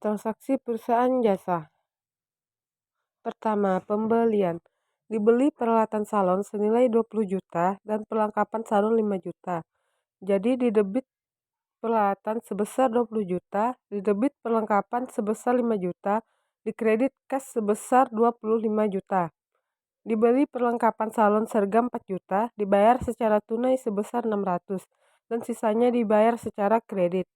Transaksi perusahaan jasa. Pertama, pembelian. Dibeli peralatan salon senilai 20 juta dan perlengkapan salon 5 juta. Jadi didebit peralatan sebesar 20 juta, didebit perlengkapan sebesar 5 juta, dikredit kas sebesar 25 juta. Dibeli perlengkapan salon seharga 4 juta, dibayar secara tunai sebesar 600, dan sisanya dibayar secara kredit.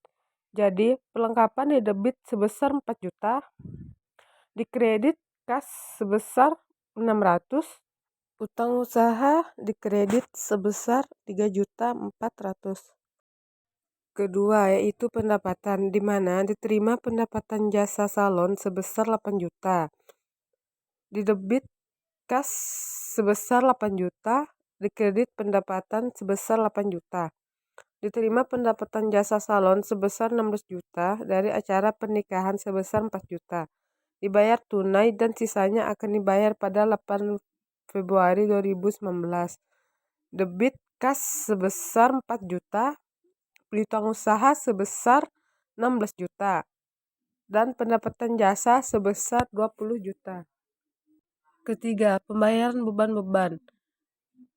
Jadi, perlengkapan didebit sebesar 4 juta, dikredit kas sebesar 600, utang usaha dikredit sebesar 3.400.000. Kedua, yaitu pendapatan, di mana diterima pendapatan jasa salon sebesar 8 juta. Didebit kas sebesar 8 juta, dikredit pendapatan sebesar 8 juta. Diterima pendapatan jasa salon sebesar 16 juta dari acara pernikahan sebesar 4 juta. Dibayar tunai dan sisanya akan dibayar pada 8 Februari 2019. Debit kas sebesar 4 juta, piutang usaha sebesar 16 juta, dan pendapatan jasa sebesar 20 juta. Ketiga, pembayaran beban-beban,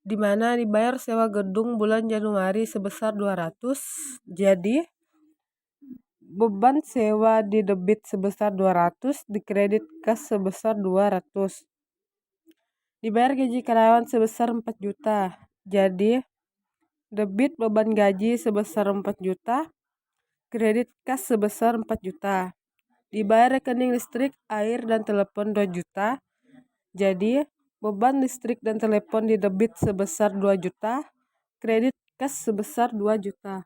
di mana dibayar sewa gedung bulan Januari sebesar 200. Jadi beban sewa didebit sebesar 200, dikredit kas sebesar 200. Dibayar gaji karyawan sebesar 4 juta. Jadi debit beban gaji sebesar 4 juta, kredit kas sebesar 4 juta. Dibayar rekening listrik, air, dan telepon 2 juta. Jadi beban listrik dan telepon didebit sebesar 2 juta, kredit kas sebesar 2 juta.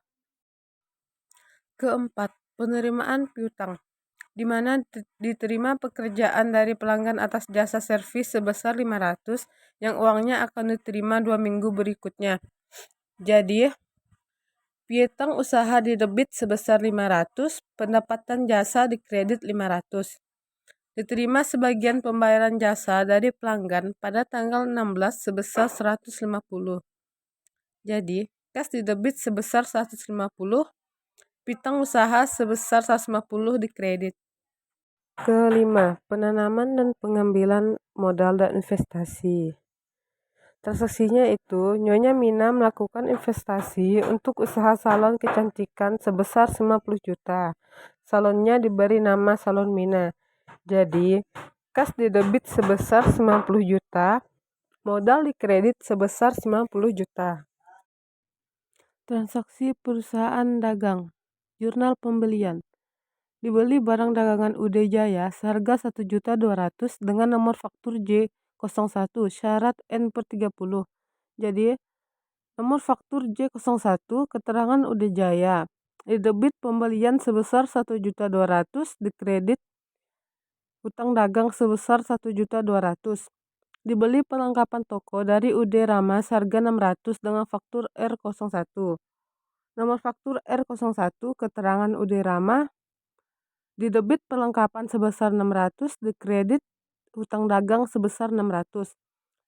Keempat, penerimaan piutang, di mana diterima pekerjaan dari pelanggan atas jasa servis sebesar 500 yang uangnya akan diterima 2 minggu berikutnya. Jadi piutang usaha didebit sebesar 500, pendapatan jasa dikredit 500. Diterima sebagian pembayaran jasa dari pelanggan pada tanggal 16 sebesar 150. Jadi kas didebit sebesar 150, piutang usaha sebesar 150 dikredit. Kelima, penanaman dan pengambilan modal dan investasi. Transaksinya itu, Nyonya Mina melakukan investasi untuk usaha salon kecantikan sebesar 50 juta. Salonnya diberi nama Salon Mina. Jadi, kas didebit sebesar 90 juta, modal dikredit sebesar 90 juta. Transaksi perusahaan dagang. Jurnal pembelian. Dibeli barang dagangan UD Jaya seharga 1.200.000 dengan nomor faktur J01 syarat N/30. Jadi nomor faktur J01 keterangan UD Jaya. Didebit pembelian sebesar 1.200.000, dikredit utang dagang sebesar 1.200.000. Dibeli perlengkapan toko dari UD Rama seharga 600 dengan faktur R01. Nomor faktur R01 keterangan UD Rama. Didebit perlengkapan sebesar 600, dikredit hutang dagang sebesar 600.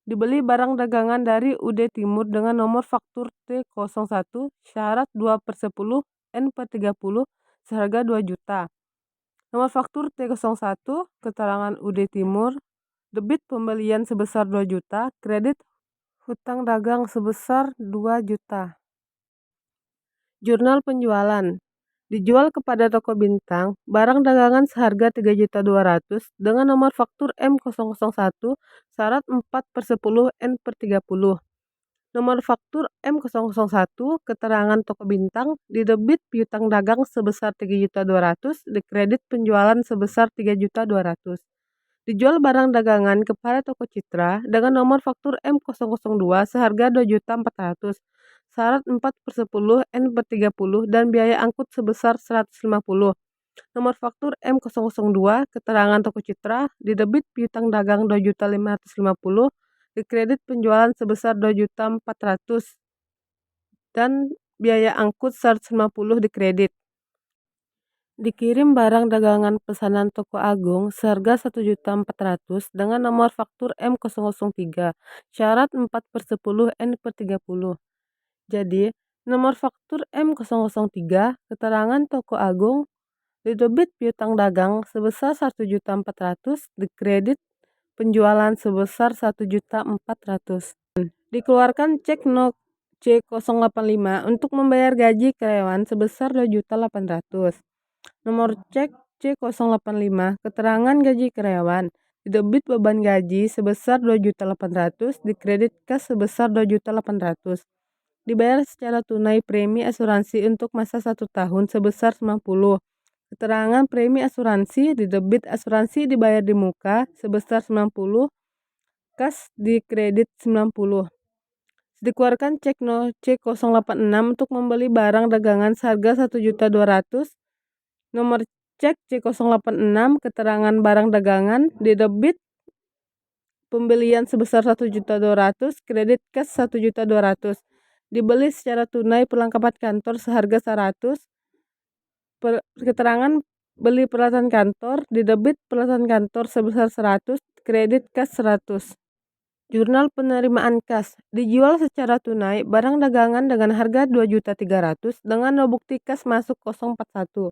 Dibeli barang dagangan dari UD Timur dengan nomor faktur T01 syarat 2/10 N/30 seharga 2 juta. Nomor faktur T01 keterangan UD Timur, debit pembelian sebesar 2 juta, kredit hutang dagang sebesar 2 juta. Jurnal penjualan. Dijual kepada toko bintang, barang dagangan seharga 3.200.000 dengan nomor faktur M001 syarat 4/10 N/30. Nomor faktur M001 keterangan toko bintang, didebit piutang dagang sebesar 3.200.000, dikredit penjualan sebesar 3.200.000. Dijual barang dagangan kepada toko Citra dengan nomor faktur M002 seharga 2.400.000, syarat 4/10 N/30 dan biaya angkut sebesar 150. Nomor faktur M002 keterangan toko Citra, didebit piutang dagang 2.550.000, dikredit penjualan sebesar 2.400.000 dan biaya angkut 150 dikredit. Dikirim barang dagangan pesanan Toko Agung seharga 1.400.000 dengan nomor faktur M003, syarat 4/10 N/30. Jadi, nomor faktur M003, keterangan Toko Agung, didebit piutang dagang sebesar 1.400.000, dikredit penjualan sebesar 1.400.000. Dikeluarkan cek no C085 untuk membayar gaji karyawan sebesar 2.800.000. Nomor cek C085, keterangan gaji karyawan, didebit beban gaji sebesar 2.800.000, dikredit kas sebesar 2.800.000. Dibayar secara tunai premi asuransi untuk masa 1 tahun sebesar 90. Keterangan premi asuransi, didebit asuransi dibayar di muka sebesar 90, kas dikredit 90. Dikeluarkan cek no C086 untuk membeli barang dagangan seharga 1.200.000. Nomor cek C086, keterangan barang dagangan, didebit pembelian sebesar 1.200.000, kredit kas 1.200.000. Dibeli secara tunai perlengkapan kantor seharga 100. Keterangan beli peralatan kantor, didebit peralatan kantor sebesar 100, kredit kas 100. Jurnal penerimaan kas, dijual secara tunai barang dagangan dengan harga 2.300.000 dengan no bukti kas masuk 041.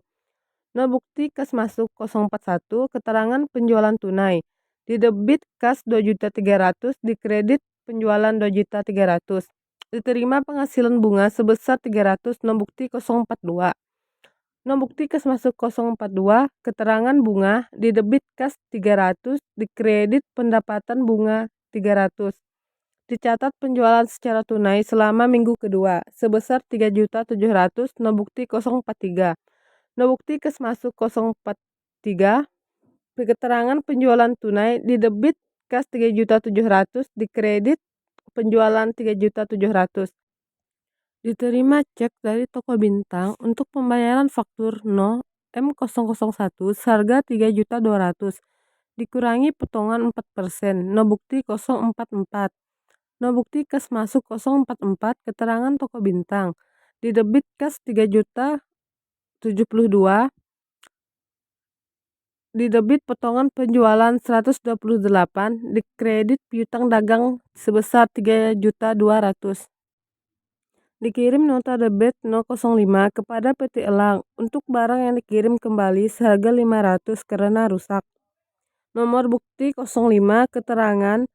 No bukti kas masuk 041, keterangan penjualan tunai, didebit kas 2.300.000, dikredit penjualan 2.300.000. Diterima penghasilan bunga sebesar 300, no bukti 042. No bukti kas masuk 042, keterangan bunga, didebit kas 300, dikredit pendapatan bunga 300. Dicatat penjualan secara tunai selama minggu kedua sebesar 3.700.000, no bukti 043. No bukti kas masuk 043, keterangan penjualan tunai, didebit kas 3.700.000, dikredit penjualan 3.700.000. Diterima cek dari Toko Bintang untuk pembayaran faktur no M001 seharga 3.200.000, dikurangi potongan 4%, no bukti 044. No bukti kas masuk 044, keterangan Toko Bintang, didebit kas 3.072.000, didebit potongan penjualan 128, dikredit piutang dagang sebesar 3.200.000. Dikirim nota debit no 05 kepada PT Elang untuk barang yang dikirim kembali seharga 500 karena rusak. Nomor bukti 05, keterangan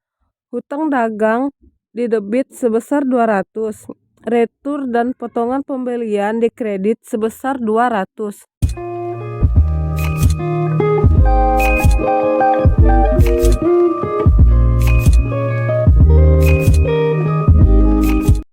hutang dagang didebit sebesar 200, retur dan potongan pembelian dikredit sebesar 200.